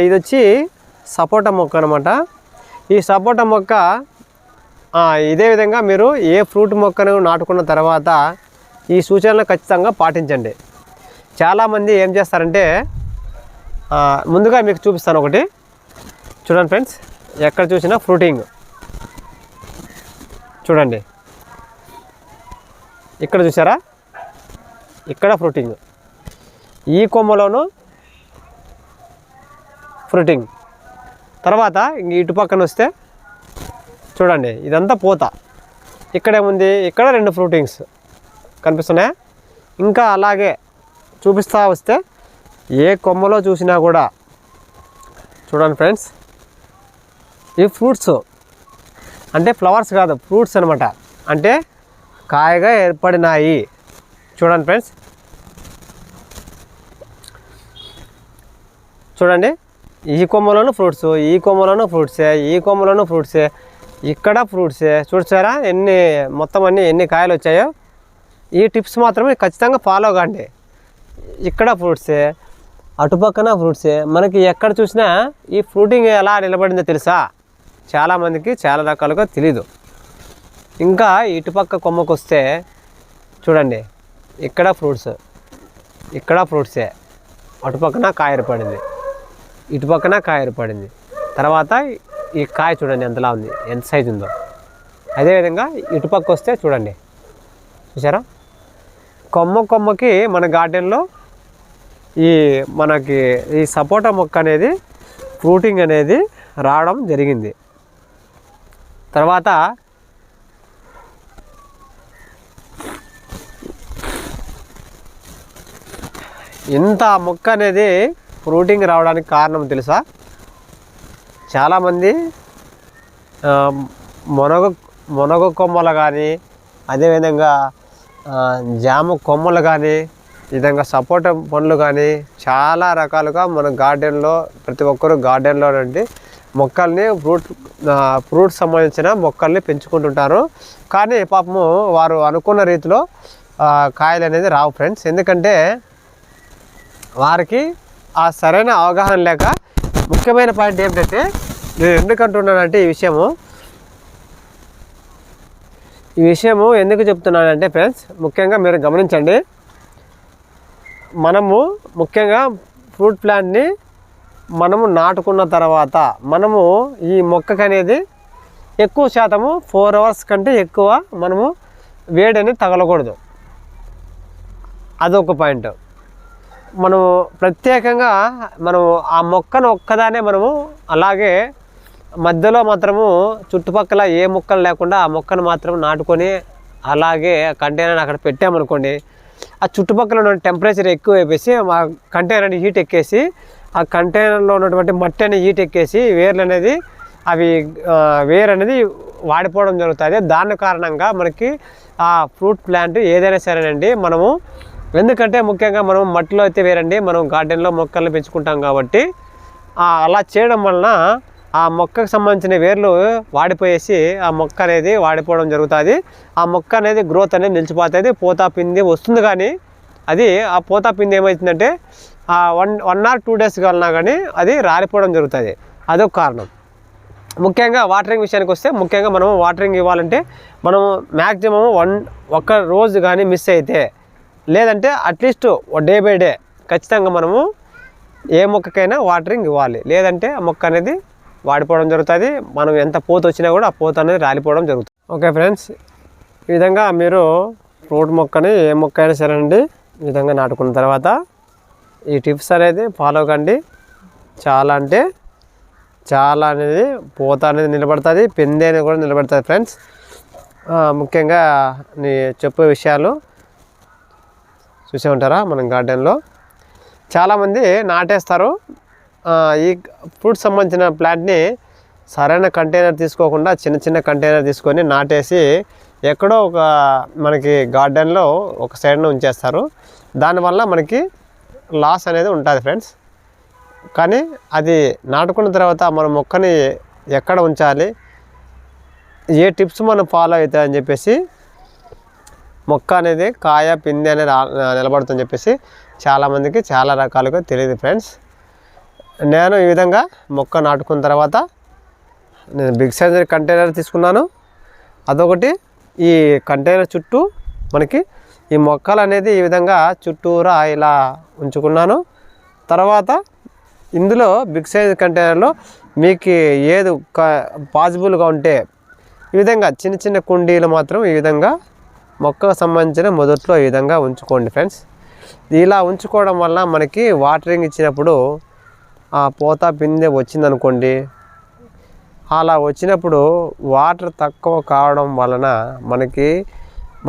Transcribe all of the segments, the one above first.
ఇది వచ్చి సపోటా మొక్క అనమాట. ఈ సపోటా మొక్క ఇదే విధంగా మీరు ఏ ఫ్రూట్ మొక్కను నాటుకున్న తర్వాత ఈ సూచనలు ఖచ్చితంగా పాటించండి. చాలామంది ఏం చేస్తారంటే ముందుగా మీకు చూపిస్తాను ఒకటి చూడండి ఫ్రెండ్స్. ఎక్కడ చూసినా ఫ్రూటింగ్ చూడండి. ఇక్కడ చూసారా, ఇక్కడ ఫ్రూటింగ్, ఈ కొమ్మలోనూ ఫ్రూటింగ్. తర్వాత ఇంక ఇటు పక్కన వస్తే చూడండి, ఇదంతా పూత. ఇక్కడేముంది, ఇక్కడ 2 ఫ్రూటింగ్స్ కనిపిస్తున్నాయా. ఇంకా అలాగే చూపిస్తూ వస్తే ఏ కొమ్మలో చూసినా కూడా చూడండి ఫ్రెండ్స్, ఈ ఫ్రూట్స్ అంటే ఫ్లవర్స్ కాదు, ఫ్రూట్స్ అనమాట. అంటే కాయగా ఏర్పడినాయి. చూడండి ఫ్రెండ్స్, చూడండి, ఈ కొమ్మలోనూ ఫ్రూట్స్, ఈ కొమ్మలోనూ ఫ్రూట్సే, ఈ కొమ్మలోనూ ఫ్రూట్సే, ఇక్కడ ఫ్రూట్సే. చూసారా మొత్తం ఎన్ని కాయలు వచ్చాయో. ఈ టిప్స్ మాత్రమే ఖచ్చితంగా ఫాలో కాండి. ఇక్కడ ఫ్రూట్సే, అటుపక్కన ఫ్రూట్సే. మనకి ఎక్కడ చూసినా ఈ ఫ్రూటింగ్ ఎలా నిలబడిందో తెలుసా? చాలామందికి చాలా రకాలుగా తెలీదు. ఇంకా ఇటుపక్క కొమ్మకు వస్తే చూడండి, ఇక్కడ ఫ్రూట్స్, ఇక్కడ ఫ్రూట్సే, అటుపక్కన కాయ ఏర్పడింది, ఇటుపక్కన కాయ ఏర్పడింది. తర్వాత ఈ కాయ చూడండి ఎంతలా ఉంది, ఎంత సైజు ఉందో. అదేవిధంగా ఇటుపక్క వస్తే చూడండి, చూసారా, కొమ్మకి మన గార్డెన్లో మనకి ఈ సపోటా మొక్క అనేది ఫ్రూటింగ్ అనేది రావడం జరిగింది. తర్వాత ఇంత మొక్క అనేది ఫ్రూటింగ్ రావడానికి కారణం తెలుసా? చాలామంది మునగ కొమ్మలు కానీ, అదేవిధంగా జామ కొమ్మలు కానీ, ఈ విధంగా సపోటా పండ్లు కానీ చాలా రకాలుగా మన గార్డెన్లో ప్రతి ఒక్కరు గార్డెన్లో నుండి మొక్కల్ని ఫ్రూట్ సంబంధించిన మొక్కల్ని పెంచుకుంటుంటారు. కానీ పాపము వారు అనుకున్న రీతిలో కాయలు అనేది రావు ఫ్రెండ్స్. ఎందుకంటే వారికి ఆ సరైన అవగాహన లేక. ముఖ్యమైన పాయింట్ ఏమిటంటే, నేను ఎందుకంటున్నానంటే ఈ విషయము ఎందుకు చెప్తున్నానంటే ఫ్రెండ్స్, ముఖ్యంగా మీరు గమనించండి. మనము ముఖ్యంగా ఫ్రూట్ ప్లాంట్ని మనము నాటుకున్న తర్వాత మనము ఈ మొక్కకు అనేది ఎక్కువ శాతము 4 అవర్స్ కంటే ఎక్కువ మనము వేడని తగలకూడదు. అదొక పాయింట్. మనము ప్రత్యేకంగా మనము ఆ మొక్కను ఒక్కదానే మనము అలాగే మధ్యలో మాత్రము చుట్టుపక్కల ఏ మొక్కలు లేకుండా ఆ మొక్కను మాత్రం నాటుకొని అలాగే కంటైనర్ అక్కడ పెట్టామనుకోండి, ఆ చుట్టుపక్కల ఉన్న టెంపరేచర్ ఎక్కువ అయిపోయి ఆ కంటైనర్ హీట్ ఎక్కేసి ఆ కంటైనర్లో ఉన్నటువంటి మట్టి అనేది హీట్ ఎక్కేసి వేర్లు అనేది వేరు అనేది వాడిపోవడం జరుగుతుంది. దాని కారణంగా మనకి ఆ ఫ్రూట్ ప్లాంట్ ఏదైనా సరేనండి మనము, ఎందుకంటే ముఖ్యంగా మనం మట్టిలో అయితే వేరండి, మనం గార్డెన్లో మొక్కల్ని పెంచుకుంటాం కాబట్టి అలా చేయడం వలన ఆ మొక్కకు సంబంధించిన వేర్లు వాడిపోయేసి ఆ మొక్క అనేది వాడిపోవడం జరుగుతుంది. ఆ మొక్క అనేది గ్రోత్ అనేది నిలిచిపోతుంది, పోతా పిండి వస్తుంది. కానీ అది ఆ పోతా పిండి ఏమవుతుందంటే 1 or 2 days కన్నా కానీ అది రాలిపోవడం జరుగుతుంది. అదొక కారణం. ముఖ్యంగా వాటరింగ్ విషయానికి వస్తే, ముఖ్యంగా మనం వాటరింగ్ ఇవ్వాలంటే మనం మ్యాక్సిమం ఒక్క రోజు కానీ మిస్ అయితే, లేదంటే అట్లీస్ట్ డే బై డే ఖచ్చితంగా మనము ఏ మొక్కకైనా వాటరింగ్ ఇవ్వాలి. లేదంటే ఆ మొక్క అనేది వాడిపోవడం జరుగుతుంది. మనం ఎంత పూత వచ్చినా కూడా ఆ పూత అనేది రాలిపోవడం జరుగుతుంది. ఓకే ఫ్రెండ్స్, ఈ విధంగా మీరు ఫ్రూట్ మొక్కని ఏ మొక్క అయినా సరేనండి ఈ విధంగా నాటుకున్న తర్వాత ఈ టిప్స్ అనేది ఫాలో కండి. చాలా అంటే చాలా అనేది పూత అనేది నిలబడుతుంది, పిందె అనేది కూడా నిలబడుతుంది ఫ్రెండ్స్. ముఖ్యంగా చెప్పే విషయాలు చూసే ఉంటారా మనం గార్డెన్లో. చాలామంది నాటేస్తారు. ఈ ఫ్రూట్ సంబంధించిన ప్లాంట్ని సరైన కంటైనర్ తీసుకోకుండా చిన్న కంటైనర్ తీసుకొని నాటేసి ఎక్కడో మనకి గార్డెన్లో ఒక సైడ్న ఉంచేస్తారు. దానివల్ల మనకి లాస్ అనేది ఉంటుంది ఫ్రెండ్స్. కానీ అది నాటుకున్న తర్వాత మన మొక్కని ఎక్కడ ఉంచాలి, ఏ టిప్స్ మనం ఫాలో అవుతాయని చెప్పేసి మొక్క అనేది కాయ పిందె అనేది నిలబడుతుందని చెప్పేసి చాలామందికి చాలా రకాలుగా తెలియదు ఫ్రెండ్స్. నేను ఈ విధంగా మొక్క నాటుకున్న తర్వాత నేను బిగ్ సైజ్ కంటైనర్ తీసుకున్నాను. అదొకటి, ఈ కంటైనర్ చుట్టూ మనకి ఈ మొక్కలు అనేది ఈ విధంగా చుట్టూరా ఇలా ఉంచుకున్నాను. తర్వాత ఇందులో బిగ్ సైజ్ కంటైనర్లో మీకు ఏది పాసిబుల్గా ఉంటే ఈ విధంగా చిన్న చిన్న కుండీలు మాత్రం ఈ విధంగా మొక్కకు సంబంధించిన మొదట్లో ఈ విధంగా ఉంచుకోండి ఫ్రెండ్స్. ఇలా ఉంచుకోవడం వల్ల మనకి వాటరింగ్ ఇచ్చినప్పుడు ఆ పూత పిందె వచ్చిందనుకోండి, అలా వచ్చినప్పుడు వాటర్ తక్కువ కావడం వలన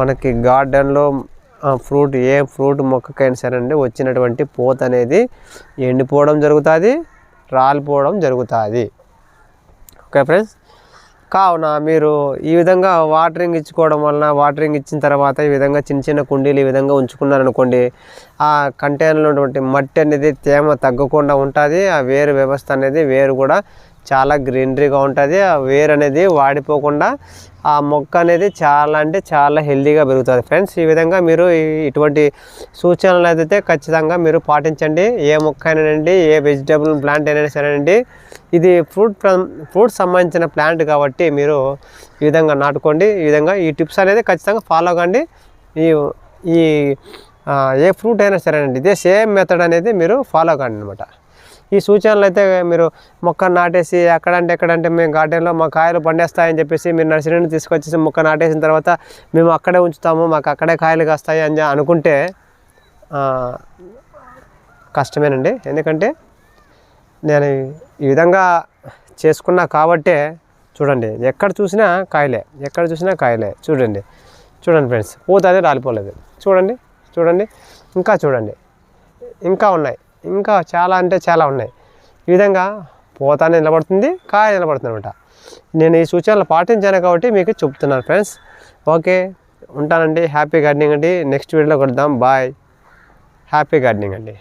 మనకి గార్డెన్లో ఫ్రూట్ ఏ ఫ్రూట్ మొక్కకైనా సరే అండి వచ్చినటువంటి పూత అనేది ఎండిపోవడం జరుగుతుంది, రాలిపోవడం జరుగుతుంది. ఓకే ఫ్రెండ్స్, కావున మీరు ఈ విధంగా వాటరింగ్ ఇచ్చుకోవడం వలన, వాటరింగ్ ఇచ్చిన తర్వాత ఈ విధంగా చిన్న చిన్న కుండీలు ఈ విధంగా ఉంచుకున్నారనుకోండి, ఆ కంటైనర్లో ఉన్నటువంటి మట్టి అనేది తేమ తగ్గకుండా ఉంటుంది. ఆ వేరు వ్యవస్థ అనేది వేరు కూడా చాలా గ్రీనరీగా ఉంటుంది. ఆ వేరు అనేది వాడిపోకుండా ఆ మొక్క అనేది చాలా అంటే చాలా హెల్తీగా పెరుగుతుంది ఫ్రెండ్స్. ఈ విధంగా మీరు ఇటువంటి సూచనలు అయితే ఖచ్చితంగా మీరు పాటించండి. ఏ మొక్క అయినానండి, ఏ వెజిటేబుల్ ప్లాంట్ అయినా సరేనండి, ఇది ఫ్రూట్ సంబంధించిన ప్లాంట్ కాబట్టి మీరు ఈ విధంగా నాటుకోండి. ఈ విధంగా ఈ టిప్స్ అనేది ఖచ్చితంగా ఫాలో కండి. ఈ ఏ ఫ్రూట్ అయినా సరేనండి ఇదే సేమ్ మెథడ్ అనేది మీరు ఫాలో కండి అనమాట. ఈ సూచనలు అయితే మీరు మొక్క నాటేసి ఎక్కడంటే మేము గార్డెన్లో మా కాయలు పండేస్తాయని చెప్పేసి మీరు నర్సరీని తీసుకొచ్చేసి మొక్క నాటేసిన తర్వాత మేము అక్కడే ఉంచుతాము, మాకు అక్కడే కాయలు కాస్తాయి అని అనుకుంటే కష్టమేనండి. ఎందుకంటే నేను ఈ విధంగా చేసుకున్నా కాబట్టే చూడండి, ఎక్కడ చూసినా కాయలే. చూడండి ఫ్రెండ్స్, పూత అది రాలిపోలేదు. చూడండి ఇంకా ఉన్నాయి, ఇంకా చాలా అంటే చాలా ఉన్నాయి. ఈ విధంగా పూత నిలబడుతుంది, కాయ నిలబడుతుంది అనమాట. నేను ఈ సూచనలు పాటించాను కాబట్టి మీకు చెప్తున్నాను ఫ్రెండ్స్. ఓకే, ఉంటానండి. హ్యాపీ గార్డెనింగ్ అండి. నెక్స్ట్ వీడియోలో కలుద్దాం. బాయ్. హ్యాపీ గార్డెనింగ్ అండి.